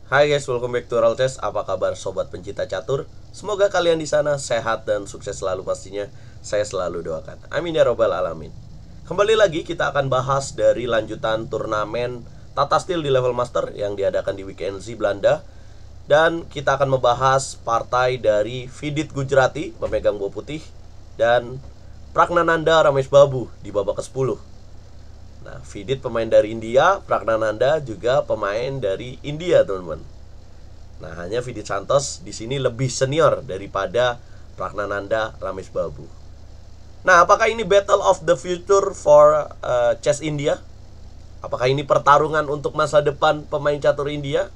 Hai guys, welcome back to Roll Chess. Apa kabar sobat pencinta catur? Semoga kalian di sana sehat dan sukses selalu pastinya. Saya selalu doakan. Amin ya robbal alamin. Kembali lagi kita akan bahas dari lanjutan turnamen Tata Steel di level master yang diadakan di WKNZ Belanda. Dan kita akan membahas partai dari Vidit Gujrati pemegang buah putih dan Pragnananda Ramesh Babu di babak ke-10. Nah, Vidit pemain dari India, Pragnananda juga pemain dari India, teman-teman. Nah, hanya Vidit Santos di sini lebih senior daripada Pragnananda Ramesh Babu. Nah, apakah ini battle of the future for chess India? Apakah ini pertarungan untuk masa depan pemain catur India?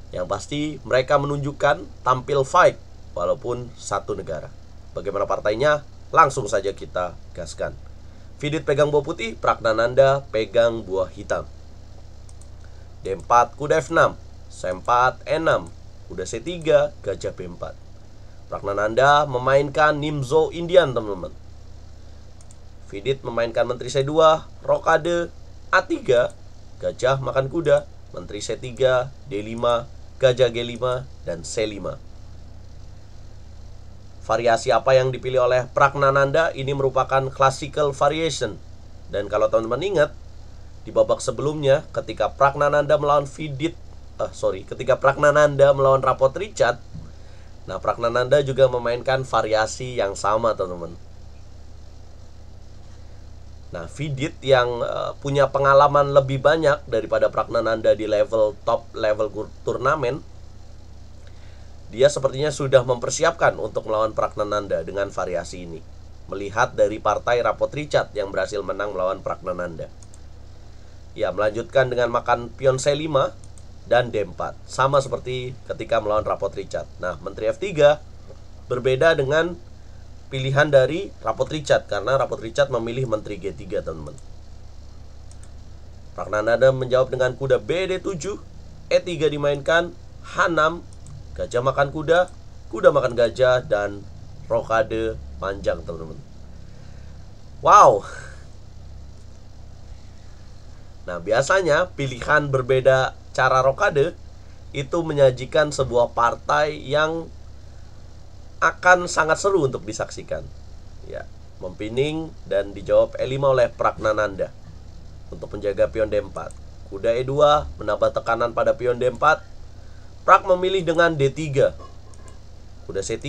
Yang pasti mereka menunjukkan tampil fight walaupun satu negara. Bagaimana partainya? Langsung saja kita gaskan. Vidit pegang buah putih, Pragnananda pegang buah hitam. D4, kuda F6, C4, E6, kuda C3, gajah B4. Pragnananda memainkan Nimzo Indian, teman-teman. Vidit memainkan menteri C2, rokade A3, gajah makan kuda, menteri C3, D5, gajah G5, dan C5. Variasi apa yang dipilih oleh Pragnananda ini merupakan classical variation. Dan kalau teman-teman ingat, di babak sebelumnya ketika Pragnananda melawan Rapot Richard, nah Pragnananda juga memainkan variasi yang sama, teman-teman. Nah, Vidit yang punya pengalaman lebih banyak daripada Pragnananda di level top level turnamen, dia sepertinya sudah mempersiapkan untuk melawan Pragnananda dengan variasi ini, melihat dari partai Rapot Richard yang berhasil menang melawan Pragnananda. Ya, melanjutkan dengan makan pion C5 dan D4, sama seperti ketika melawan Rapot Richard. Nah, menteri F3 berbeda dengan pilihan dari Rapot Richard, karena Rapot Richard memilih menteri G3, teman-teman. Pragnananda menjawab dengan kuda BD7, E3 dimainkan, H6, gajah makan kuda, kuda makan gajah, dan rokade panjang, teman-teman. Wow. Nah, biasanya pilihan berbeda cara rokade itu menyajikan sebuah partai yang akan sangat seru untuk disaksikan. Ya, mempining dan dijawab E5 oleh Pragnananda untuk menjaga pion D4. Kuda E2 menambah tekanan pada pion D4. Prak memilih dengan D3, kuda C3,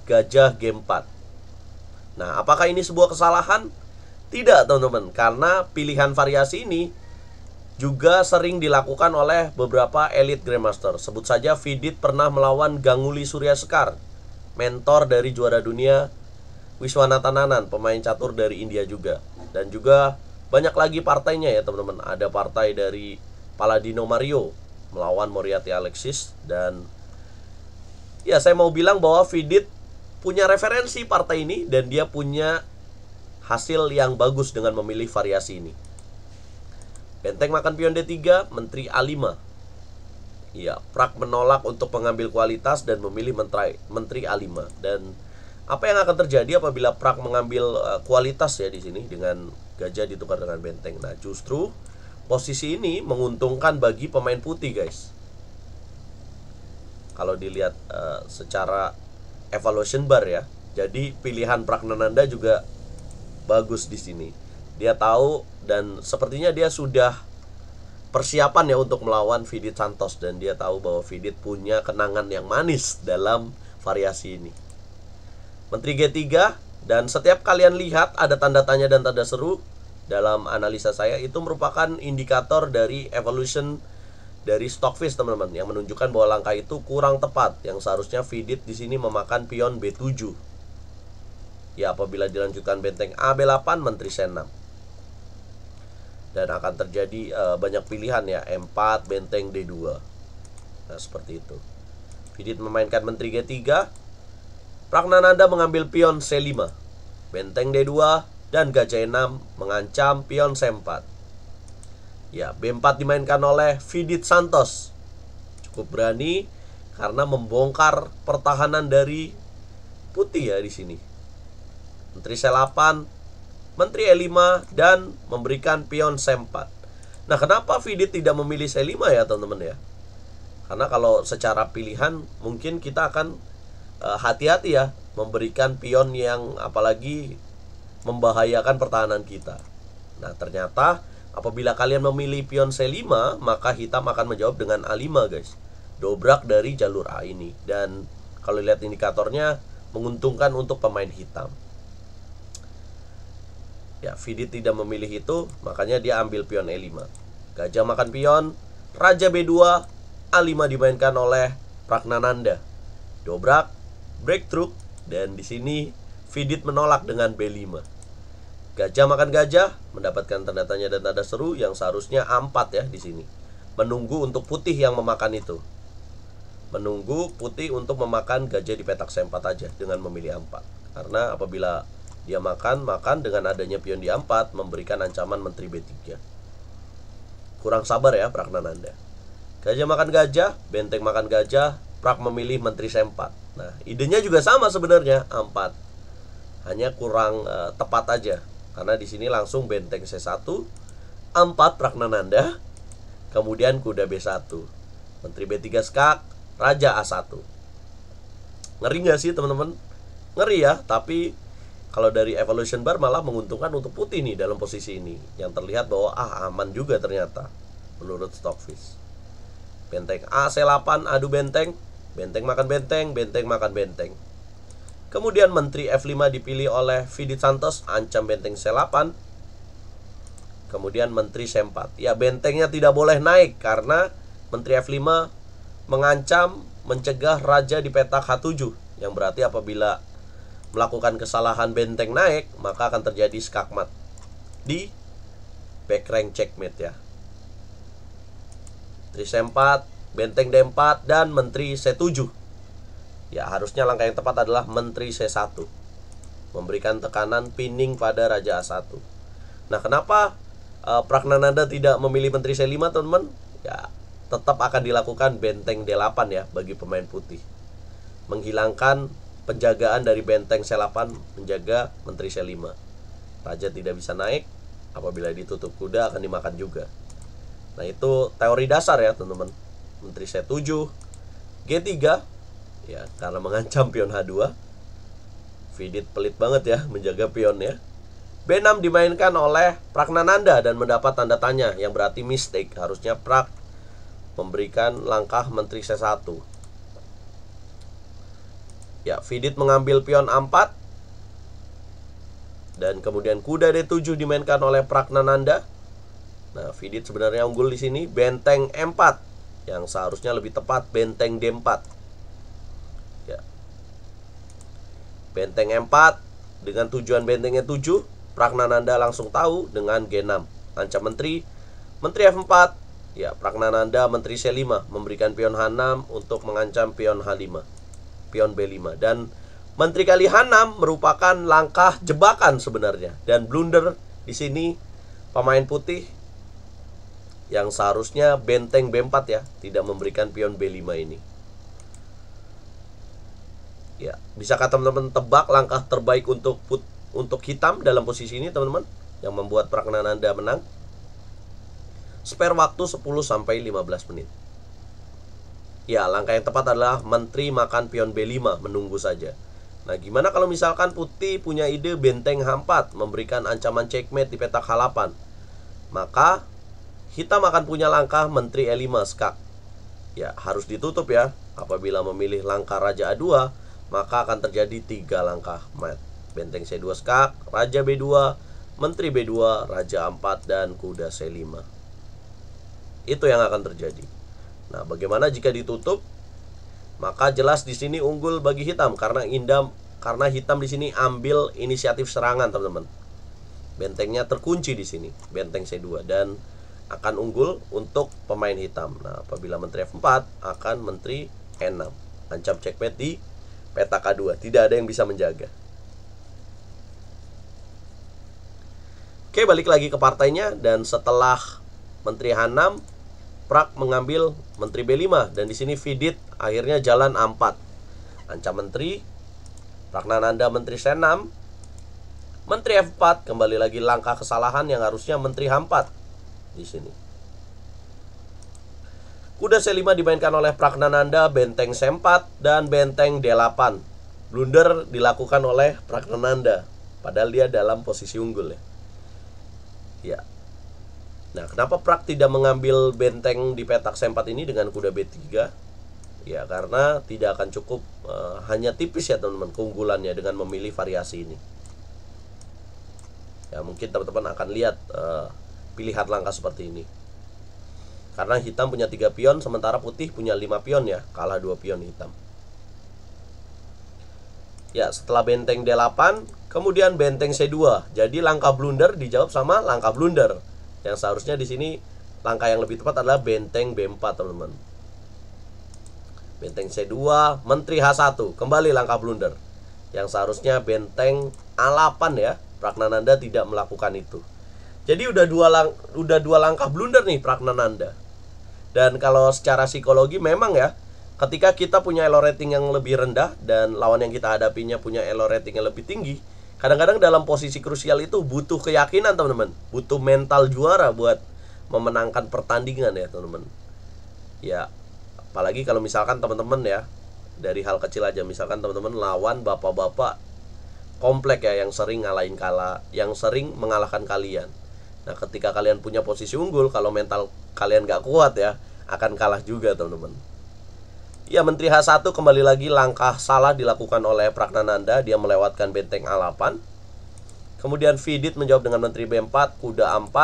gajah G4. Nah, apakah ini sebuah kesalahan? Tidak, teman-teman, karena pilihan variasi ini juga sering dilakukan oleh beberapa elite grandmaster. Sebut saja Vidit pernah melawan Ganguly Suryasekar, mentor dari juara dunia Wiswanathan Anand, pemain catur dari India juga. Dan juga banyak lagi partainya ya, teman-teman. Ada partai dari Paladino Mario melawan Moriarty Alexis. Dan ya, saya mau bilang bahwa Vidit punya referensi partai ini dan dia punya hasil yang bagus dengan memilih variasi ini. Benteng makan pion D3, menteri A5. Ya, Prak menolak untuk mengambil kualitas dan memilih menteri A5. Dan apa yang akan terjadi apabila Prak mengambil kualitas ya di sini dengan gajah ditukar dengan benteng? Nah, justru posisi ini menguntungkan bagi pemain putih, guys. Kalau dilihat secara evaluation bar ya. Jadi pilihan Pragnananda juga bagus di sini. Dia tahu dan sepertinya dia sudah persiapan ya untuk melawan Vidit Santos, dan dia tahu bahwa Vidit punya kenangan yang manis dalam variasi ini. Menteri G3, dan setiap kalian lihat ada tanda tanya dan tanda seru dalam analisa saya, itu merupakan indikator dari evolution dari Stockfish, teman-teman, yang menunjukkan bahwa langkah itu kurang tepat. Yang seharusnya Vidit di sini memakan pion B7. Ya, apabila dilanjutkan benteng A B8, menteri C6. Dan akan terjadi banyak pilihan ya, M4, benteng D2. Nah, seperti itu. Vidit memainkan menteri G3. Pragnananda mengambil pion C5, benteng D2, dan gajah E6 mengancam pion C4. Ya, B4 dimainkan oleh Vidit Santos. Cukup berani karena membongkar pertahanan dari putih ya di sini. Menteri C8, menteri E5, dan memberikan pion C4. Nah, kenapa Vidit tidak memilih C5 ya, teman-teman ya? Karena kalau secara pilihan mungkin kita akan hati-hati ya memberikan pion yang apalagi membahayakan pertahanan kita. Nah, ternyata apabila kalian memilih pion C5, maka hitam akan menjawab dengan A5, guys. Dobrak dari jalur A ini. Dan kalau lihat indikatornya menguntungkan untuk pemain hitam. Ya, Vidit tidak memilih itu, makanya dia ambil pion E5. Gajah makan pion, Raja B2, A5 dimainkan oleh Pragnananda. Dobrak, breakthrough, dan di sini Vidit menolak dengan B5. Gajah makan gajah, mendapatkan tanda tanya dan tanda seru yang seharusnya A4 ya di sini. Menunggu untuk putih yang memakan itu. Menunggu putih untuk memakan gajah di petak C4 aja dengan memilih A4. Karena apabila dia makan dengan adanya pion di A4 memberikan ancaman menteri B3. Kurang sabar ya Pragnananda. Gajah makan gajah, benteng makan gajah, Prak memilih menteri C4. Nah, idenya juga sama sebenarnya, A4. Hanya kurang tepat aja. Karena di sini langsung benteng C1, A4 Pragnananda, kemudian kuda B1, menteri B3 skak, raja A1. Ngeri nggak sih teman-teman? Ngeri ya, tapi kalau dari evolution bar malah menguntungkan untuk putih nih dalam posisi ini. Yang terlihat bahwa aman juga ternyata menurut Stockfish. Benteng A C8, adu benteng, benteng makan benteng, benteng makan benteng. Kemudian menteri F5 dipilih oleh Vidit Santos, ancam benteng C8. Kemudian menteri C4. Ya, bentengnya tidak boleh naik karena menteri F5 mengancam mencegah raja di petak H7, yang berarti apabila melakukan kesalahan benteng naik, maka akan terjadi skakmat di back rank checkmate ya. Menteri C4, benteng D4, dan menteri C7. Ya, harusnya langkah yang tepat adalah menteri C1, memberikan tekanan pinning pada raja A1. Nah, kenapa Pragnananda tidak memilih menteri C5, teman-teman? Ya, tetap akan dilakukan benteng D8 ya bagi pemain putih. Menghilangkan penjagaan dari benteng C8 menjaga menteri C5. Raja tidak bisa naik, apabila ditutup kuda akan dimakan juga. Nah, itu teori dasar ya, teman-teman. Menteri C7, G3 ya, karena mengancam pion H2. Vidit pelit banget ya menjaga pionnya. B6 dimainkan oleh Pragnananda dan mendapat tanda tanya yang berarti mistake. Harusnya Prak memberikan langkah menteri C1. Ya, Vidit mengambil pion A4 dan kemudian kuda D7 dimainkan oleh Pragnananda. Nah, Vidit sebenarnya unggul di sini. Benteng M4 yang seharusnya lebih tepat benteng D4. Ya. Benteng M4 dengan tujuan bentengnya 7, Pragnananda langsung tahu dengan G6. Ancam menteri F4. Ya, Pragnananda menteri C5 memberikan pion H6 untuk mengancam pion H5, pion B5. Dan menteri kali H6 merupakan langkah jebakan sebenarnya. Dan blunder di sini pemain putih yang seharusnya benteng B4 ya, tidak memberikan pion B5 ini. Ya, bisakah teman-teman tebak langkah terbaik untuk hitam dalam posisi ini, teman-teman, yang membuat Pragnananda menang? Spare waktu 10-15 menit. Ya, langkah yang tepat adalah menteri makan pion B5, menunggu saja. Nah, gimana kalau misalkan putih punya ide benteng H4 memberikan ancaman checkmate di petak H8? Maka hitam akan punya langkah menteri E5 skak. Ya, harus ditutup ya. Apabila memilih langkah raja A2, maka akan terjadi 3 langkah mat. Benteng C2 skak, raja B2, menteri B2, raja A4, dan kuda C5. Itu yang akan terjadi. Nah, bagaimana jika ditutup? Maka jelas di sini unggul bagi hitam karena hitam di sini ambil inisiatif serangan, teman-teman. Bentengnya terkunci di sini, benteng C2, dan akan unggul untuk pemain hitam. Nah, apabila menteri F4 akan menteri E6, ancam checkmate di petak K2, tidak ada yang bisa menjaga. Oke, balik lagi ke partainya. Dan setelah menteri H6, Prak mengambil menteri B5. Dan di sini Vidit akhirnya jalan A4, ancam menteri. Pragnananda menteri C6, menteri F4, kembali lagi langkah kesalahan yang harusnya menteri H4 di sini. Kuda C5 dimainkan oleh Pragnananda, benteng C4, dan benteng D8. Blunder dilakukan oleh Pragnananda, padahal dia dalam posisi unggul ya. Ya. Nah, kenapa Prak tidak mengambil benteng di petak C4 ini dengan kuda B3? Ya, karena tidak akan cukup, hanya tipis ya teman-teman keunggulannya dengan memilih variasi ini. Ya, mungkin teman-teman akan lihat pilihan langkah seperti ini. Karena hitam punya 3 pion, sementara putih punya 5 pion ya, kalah 2 pion hitam. Ya, setelah benteng D8, kemudian benteng C2. Jadi langkah blunder dijawab sama langkah blunder. Yang seharusnya di sini langkah yang lebih tepat adalah benteng B4, teman-teman. Benteng C2, menteri H1, kembali langkah blunder. Yang seharusnya benteng A8 ya. Pragnananda tidak melakukan itu. Jadi udah dua langkah blunder nih Pragnananda. Dan kalau secara psikologi memang ya, ketika kita punya elo rating yang lebih rendah dan lawan yang kita hadapinya punya elo rating yang lebih tinggi, kadang-kadang dalam posisi krusial itu butuh keyakinan teman-teman, butuh mental juara buat memenangkan pertandingan ya teman-teman. Ya, apalagi kalau misalkan teman-teman ya, dari hal kecil aja, misalkan teman-teman lawan bapak-bapak komplek ya yang sering yang sering mengalahkan kalian. Nah, ketika kalian punya posisi unggul, kalau mental kalian gak kuat ya, akan kalah juga teman-teman. Ya, menteri H1 kembali lagi langkah salah dilakukan oleh Pragnananda. Dia melewatkan benteng A8. Kemudian Vidit menjawab dengan menteri B4, kuda A4.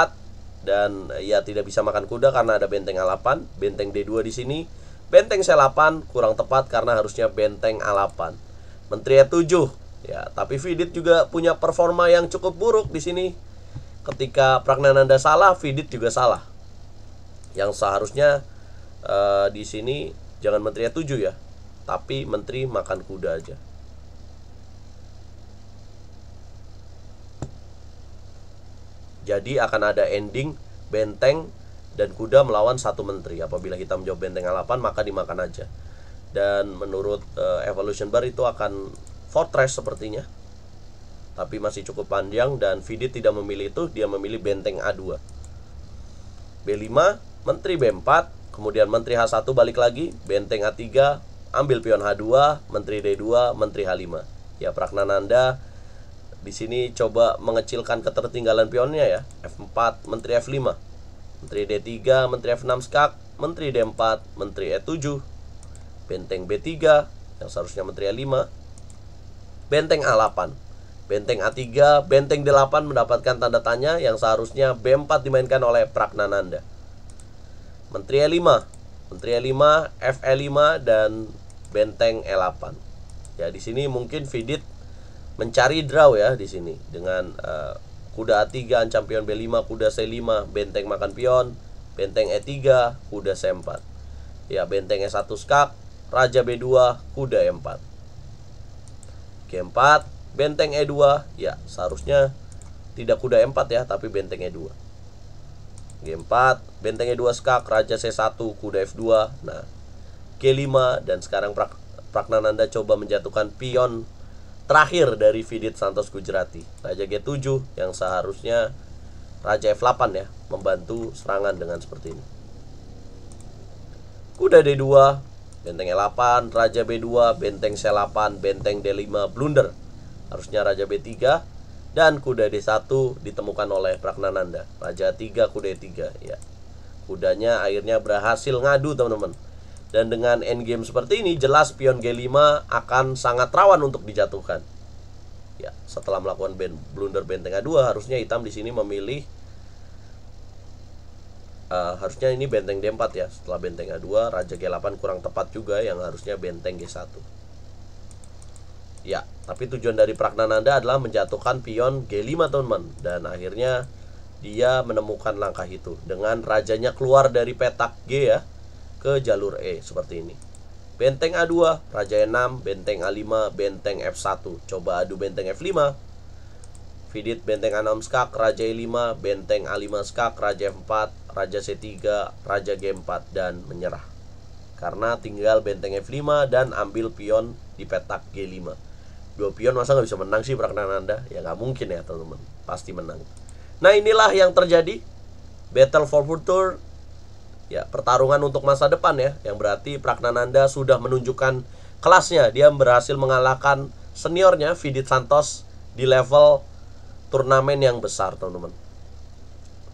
Dan ya tidak bisa makan kuda karena ada benteng A8. Benteng D2 di sini. Benteng C8 kurang tepat karena harusnya benteng A8. Menteri E7. Ya, tapi Vidit juga punya performa yang cukup buruk di sini. Ketika Pragnananda salah, Vidit juga salah. Yang seharusnya di sini jangan menteri 7 ya, tapi menteri makan kuda aja. Jadi akan ada ending benteng dan kuda melawan satu menteri. Apabila kita menjawab benteng A8, maka dimakan aja. Dan menurut Evolution Bar itu akan fortress sepertinya, tapi masih cukup panjang. Dan Vidit tidak memilih itu, dia memilih benteng A2. B5, menteri B4, kemudian menteri H1 balik lagi, benteng A3, ambil pion H2, menteri D2, menteri H5. Ya, Pragnananda di sini coba mengecilkan ketertinggalan pionnya ya. F4, menteri F5, menteri D3, menteri F6 skak, menteri D4, menteri E7, benteng B3 yang seharusnya menteri A5, benteng A8, benteng A3, benteng D8 mendapatkan tanda tanya yang seharusnya B4 dimainkan oleh Pragnananda. Menteri E5, menteri E5, FE5 dan benteng E8. Ya, di sini mungkin Vidit mencari draw ya di sini dengan kuda A3 ancam pion B5, kuda C5, benteng makan pion, benteng E3, kuda C4. Ya, benteng E1 skak, raja B2, kuda E4. G4, benteng E2, ya seharusnya tidak kuda E4 ya, tapi benteng E2. G4, benteng E2 skak, raja C1, kuda F2. Nah, G5, dan sekarang Pragnananda coba menjatuhkan pion terakhir dari Vidit Santos Gujarati, raja G7, yang seharusnya raja F8 ya, membantu serangan dengan seperti ini. Kuda D2, benteng E8, raja B2, benteng C8, benteng D5, blunder. Harusnya raja B3 dan kuda D1 ditemukan oleh Pragnananda. Raja 3, kuda E3 ya. Kudanya akhirnya berhasil ngadu teman-teman. Dan dengan endgame seperti ini, jelas pion G5 akan sangat rawan untuk dijatuhkan. Ya, setelah melakukan blunder benteng A2, harusnya hitam di sini memilih harusnya ini benteng D4 ya. Setelah benteng A2, raja G8 kurang tepat juga, yang harusnya benteng G1. Ya, tapi tujuan dari Pragnananda adalah menjatuhkan pion G5 teman-teman. Dan akhirnya dia menemukan langkah itu dengan rajanya keluar dari petak G ya, ke jalur E seperti ini. Benteng A2, raja E6, benteng A5, benteng F1. Coba adu benteng F5. Vidit benteng A6 skak, raja E5, benteng A5 skak, raja F4, raja C3, raja G4, dan menyerah. Karena tinggal benteng F5 dan ambil pion di petak G5. 2 pion masa nggak bisa menang sih Pragnananda? Ya nggak mungkin ya teman-teman, pasti menang. Nah, inilah yang terjadi. Battle for Future Ya, pertarungan untuk masa depan ya, yang berarti Praggnanandhaa sudah menunjukkan kelasnya. Dia berhasil mengalahkan seniornya Vidit Santos di level turnamen yang besar, teman-teman.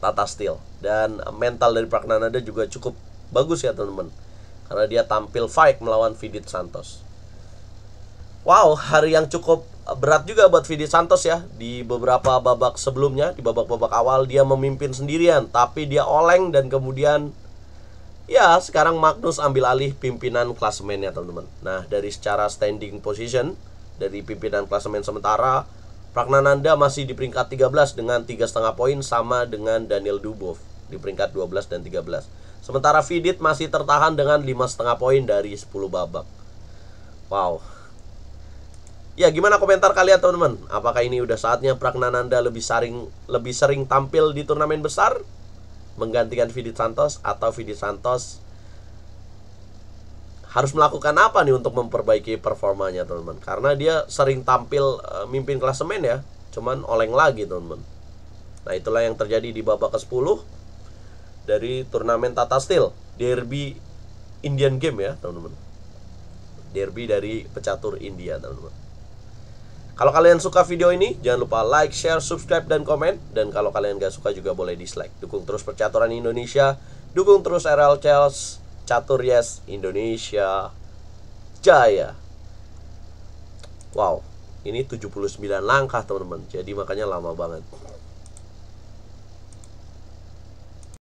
Tata Steel. Dan mental dari Praggnanandhaa juga cukup bagus ya, teman-teman, karena dia tampil fight melawan Vidit Santos. Wow, hari yang cukup berat juga buat Vidit Santos ya. Di beberapa babak sebelumnya, di babak-babak awal dia memimpin sendirian, tapi dia oleng dan kemudian ya sekarang Magnus ambil alih pimpinan klasemennya, teman-teman. Nah, dari secara standing position, dari pimpinan klasemen sementara, Praggnanandhaa masih di peringkat 13 dengan 3,5 poin, sama dengan Daniel Dubov di peringkat 12 dan 13. Sementara Vidit masih tertahan dengan 5,5 poin dari 10 babak. Wow. Ya, gimana komentar kalian, teman-teman? Apakah ini udah saatnya Praggnanandhaa lebih sering tampil di turnamen besar, menggantikan Vidit Santos, atau Vidit Santos harus melakukan apa nih untuk memperbaiki performanya, teman-teman? Karena dia sering tampil mimpin klasemen ya, cuman oleng lagi, teman-teman. Nah, itulah yang terjadi di babak ke-10 dari turnamen Tata Steel, Derby Indian Game ya, teman-teman. Derby dari pecatur India, teman-teman. Kalau kalian suka video ini, jangan lupa like, share, subscribe, dan komen. Dan kalau kalian gak suka juga boleh dislike. Dukung terus percaturan Indonesia, dukung terus RL Chels, Catur Yes Indonesia Jaya. Wow, ini 79 langkah, teman-teman. Jadi makanya lama banget.